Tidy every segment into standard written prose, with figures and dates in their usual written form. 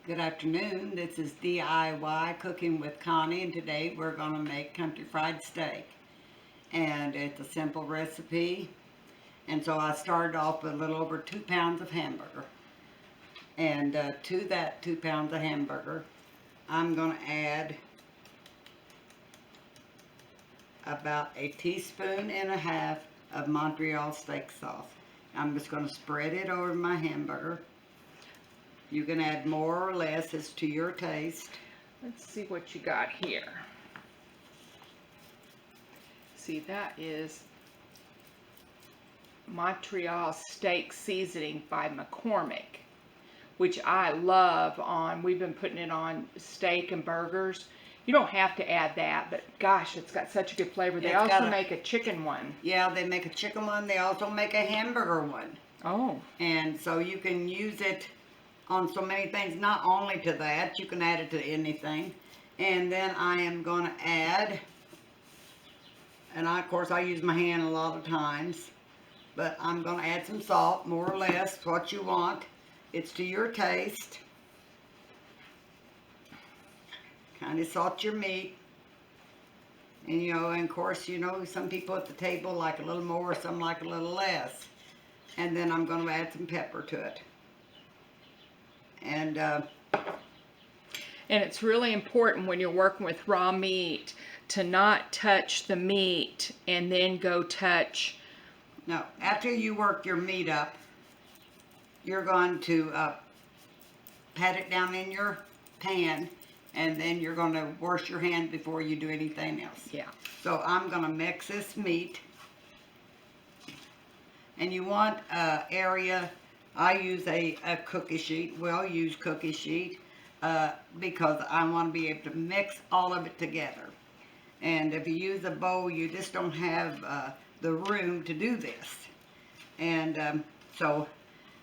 Good afternoon. This is DIY Cooking with Connie, and today we're going to make country fried steak. And it's a simple recipe. And so I started off with a little over 2 pounds of hamburger. And to that 2 pounds of hamburger, I'm going to add about 1.5 teaspoons of Montreal steak sauce. I'm just going to spread it over my hamburger. You can add more or less, it's to your taste. Let's see what you got here. See, that is Montreal steak seasoning by McCormick, which I love we've been putting it on steak and burgers. You don't have to add that, but gosh, it's got such a good flavor. They also make a chicken one. Yeah, they make a chicken one. They also make a hamburger one. Oh. And so you can use it on so many things, not only to that, you can add it to anything. And then I am going to add, and of course I use my hand a lot of times, but I'm going to add some salt, more or less, what you want. It's to your taste. Kind of salt your meat. And and of course, some people at the table like a little more, some like a little less. And then I'm going to add some pepper to it. And it's really important when you're working with raw meat to not touch the meat and then go touch. No, after you work your meat up, you're going to pat it down in your pan, and then you're going to wash your hands before you do anything else. Yeah. So I'm going to mix this meat, and you want area. I use a cookie sheet. We'll use cookie sheet because I want to be able to mix all of it together. And if you use a bowl, you just don't have the room to do this. And so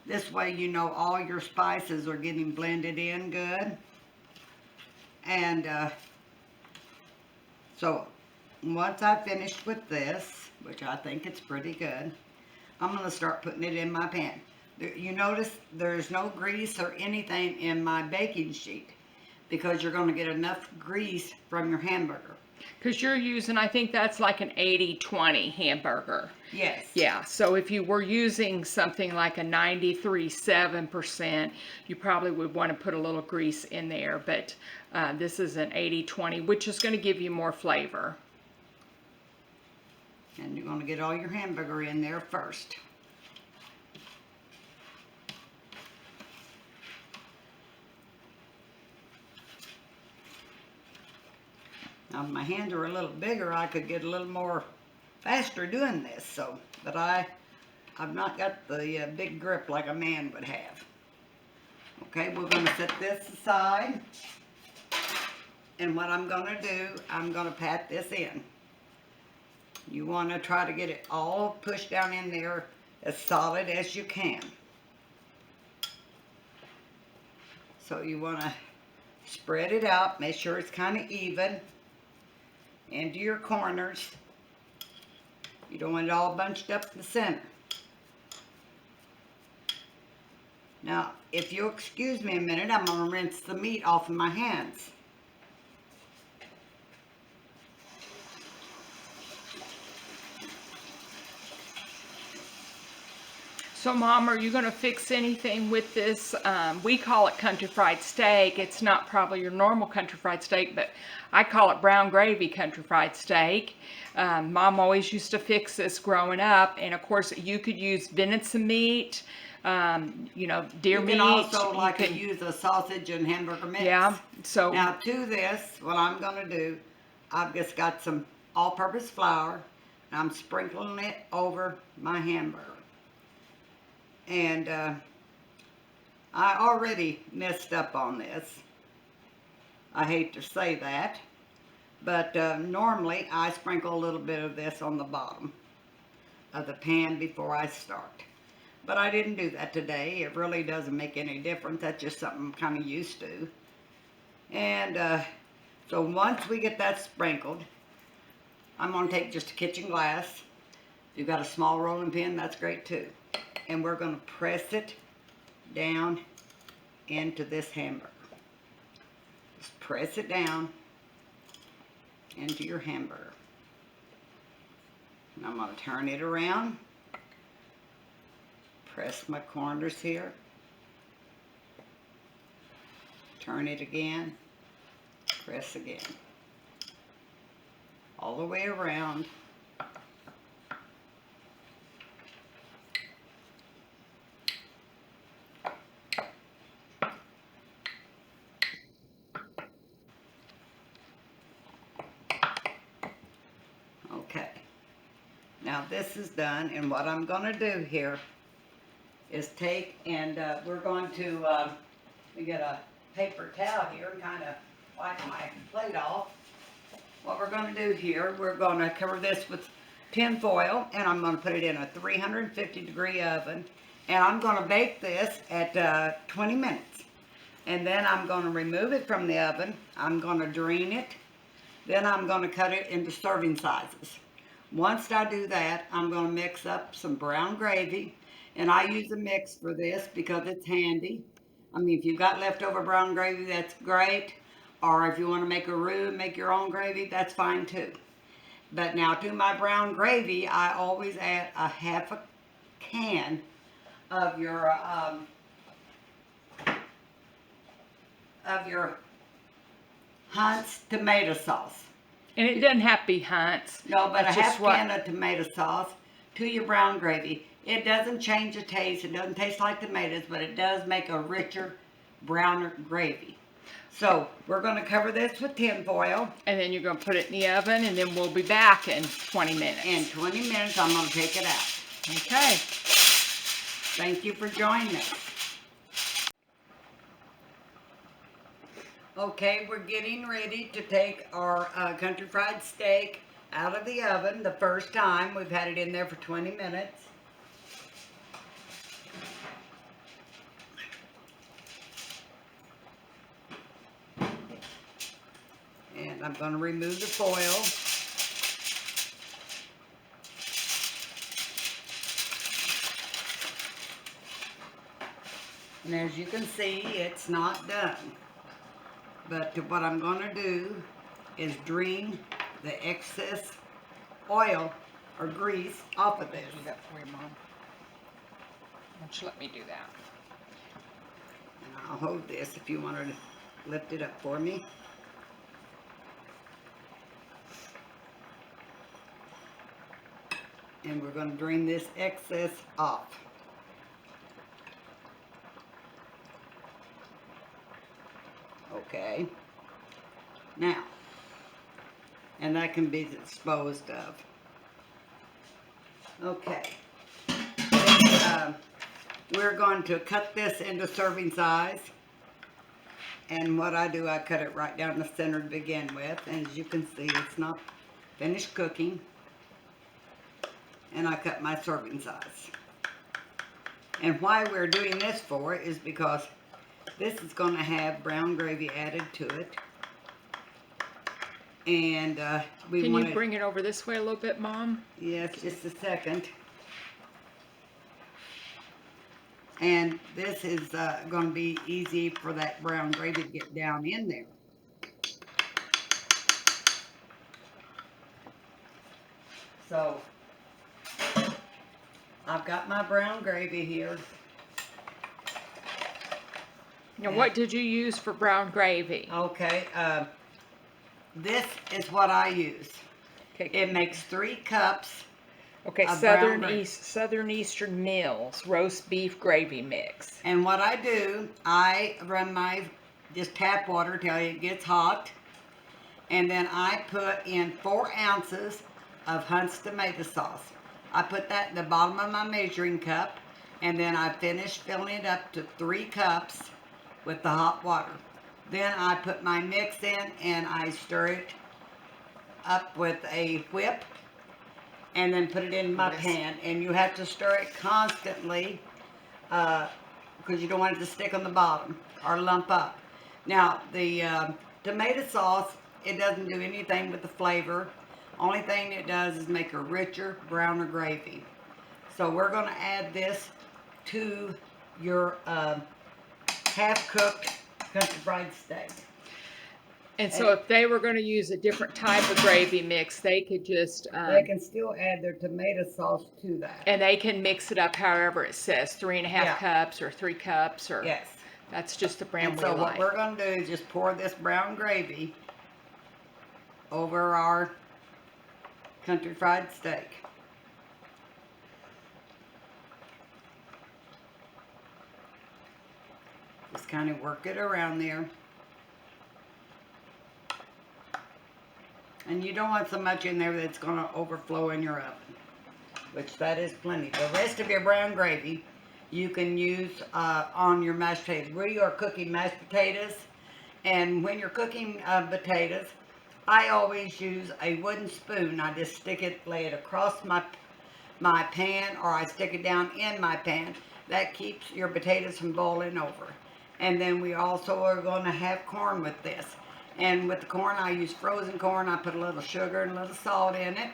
this way, all your spices are getting blended in good. And so once I finish with this, which I think it's pretty good, I'm going to start putting it in my pan. You notice there's no grease or anything in my baking sheet because you're going to get enough grease from your hamburger. Because you're using, I think that's like an 80-20 hamburger. Yes. Yeah, so if you were using something like a 93.7%, you probably would want to put a little grease in there. But this is an 80-20, which is going to give you more flavor. And you're going to get all your hamburger in there first. Now, if my hands are a little bigger, I could get a little more faster doing this. But I've not got the big grip like a man would have. Okay, we're going to set this aside. And what I'm going to do, I'm going to pat this in. You want to try to get it all pushed down in there as solid as you can. So you want to spread it out, make sure it's kind of even into your corners. You don't want it all bunched up in the center. Now, if you'll excuse me a minute, I'm going to rinse the meat off of my hands. So, Mom, are you going to fix anything with this? We call it country fried steak. It's not probably your normal country fried steak, but I call it brown gravy country fried steak. Mom always used to fix this growing up, and of course, you could use venison meat, deer meat. You can also use a sausage and hamburger mix. Yeah. So now to this, what I'm going to do, I've just got some all-purpose flour, and I'm sprinkling it over my hamburger. And I already messed up on this. I hate to say that, but normally I sprinkle a little bit of this on the bottom of the pan before I start. But I didn't do that today. It really doesn't make any difference. That's just something I'm kind of used to. And so once we get that sprinkled, I'm going to take just a kitchen glass. If you've got a small rolling pin, that's great too. And we're going to press it down into this hamburger. press it down into your hamburger. And I'm going to turn it around. Press my corners here. Turn it again. Press again. All the way around. Okay. Now this is done, and what I'm going to do here is take and we're going to let me get a paper towel here and kind of wipe my plate off. What we're going to do here, we're going to cover this with tin foil, and I'm going to put it in a 350-degree oven, and I'm going to bake this at 20 minutes. And then I'm going to remove it from the oven. I'm going to drain it. Then I'm going to cut it into serving sizes. Once I do that, I'm going to mix up some brown gravy. And I use a mix for this because it's handy. I mean, if you've got leftover brown gravy, that's great. Or if you want to make a roux and make your own gravy, that's fine too. But now to my brown gravy, I always add a half a can of your Hunt's tomato sauce. And it doesn't have to be Hunt's. No, but That's a just half can of tomato sauce to your brown gravy. It doesn't change the taste. It doesn't taste like tomatoes, but it does make a richer, browner gravy. So we're going to cover this with tin foil. And then you're going to put it in the oven, and then we'll be back in 20 minutes. In 20 minutes, I'm going to take it out. Okay. Thank you for joining us. Okay, we're getting ready to take our country fried steak out of the oven the first time. We've had it in there for 20 minutes. And I'm going to remove the foil. And as you can see, it's not done. But what I'm going to do is drain the excess oil or grease off of this. I'll do that for you, Mom. Why don't you let me do that? And I'll hold this if you want to lift it up for me. And we're going to drain this excess off. Okay. Now, and that can be disposed of. Okay. Then, we're going to cut this into serving size. And what I do, I cut it right down the center to begin with. And as you can see, it's not finished cooking. And I cut my serving size. And why we're doing this for is because this is going to have brown gravy added to it. And we Can want you bring it over this way a little bit, Mom? Yes, just a second. And this is going to be easy for that brown gravy to get down in there. So, I've got my brown gravy here. Now, what did you use for brown gravy? Okay, this is what I use. Okay. It makes 3 cups. Okay, of brown gravy. Southern Eastern Mills roast beef gravy mix. And what I do, I run my just tap water till it gets hot. And then I put in 4 ounces of Hunt's tomato sauce. I put that in the bottom of my measuring cup. And then I finish filling it up to 3 cups with the hot water. Then I put my mix in and I stir it up with a whip and then put it in my pan. And you have to stir it constantly because you don't want it to stick on the bottom or lump up. Now the tomato sauce, it doesn't do anything with the flavor. Only thing it does is make a richer, browner gravy. So we're going to add this to your half-cooked country fried steak. And so if they were going to use a different type of gravy mix, they could just, They can still add their tomato sauce to that. and they can mix it up however it says, 3.5 Yeah. cups or 3 cups, or Yes. that's just the brand And we so like. what we're going to do is just pour this brown gravy over our country fried steak. Just kind of work it around there. And you don't want so much in there that it's going to overflow in your oven, which that is plenty. The rest of your brown gravy you can use on your mashed potatoes. We are cooking mashed potatoes, and when you're cooking potatoes, I always use a wooden spoon. I just stick it, lay it across my pan, or I stick it down in my pan. That keeps your potatoes from boiling over. And then we also are going to have corn with this. And with the corn, I use frozen corn. I put a little sugar and a little salt in it,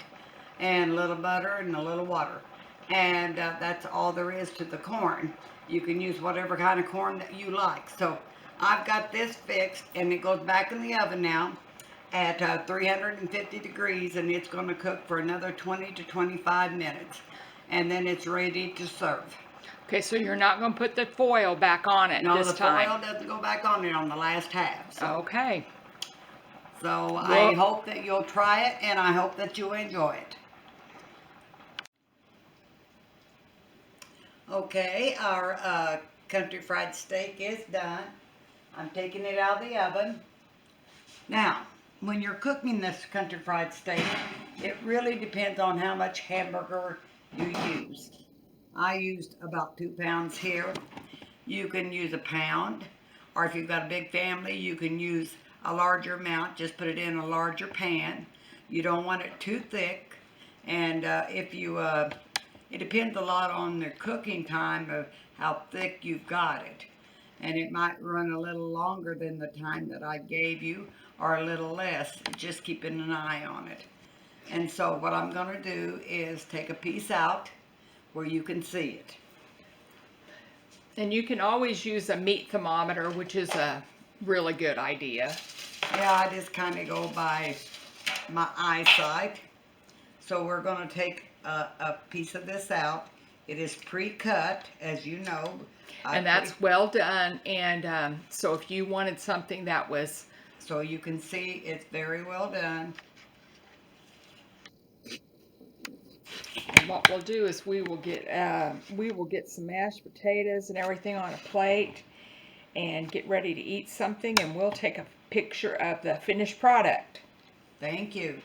and a little butter and a little water. And that's all there is to the corn. You can use whatever kind of corn that you like. So I've got this fixed, and it goes back in the oven now at 350 degrees, and it's going to cook for another 20 to 25 minutes. And then it's ready to serve. Okay, so you're not going to put the foil back on it this time? No, the foil doesn't go back on it on the last half. So. Okay. So I hope that you'll try it, and I hope that you'll enjoy it. Okay, our country fried steak is done. I'm taking it out of the oven. Now, when you're cooking this country fried steak, it really depends on how much hamburger you use. I used about 2 pounds here. You can use a pound, or if you've got a big family, you can use a larger amount. Just put it in a larger pan. You don't want it too thick, and it depends a lot on the cooking time of how thick you've got it, and it might run a little longer than the time that I gave you, or a little less. Just keeping an eye on it. And so what I'm going to do is take a piece out where you can see it. And you can always use a meat thermometer, which is a really good idea. Yeah, I just kind of go by my eyesight. So we're going to take a piece of this out. It is pre-cut, as you know. And that's well done. And so if you wanted something that was... So you can see it's very well done. And what we'll do is we will get some mashed potatoes and everything on a plate and get ready to eat something, and we'll take a picture of the finished product. Thank you.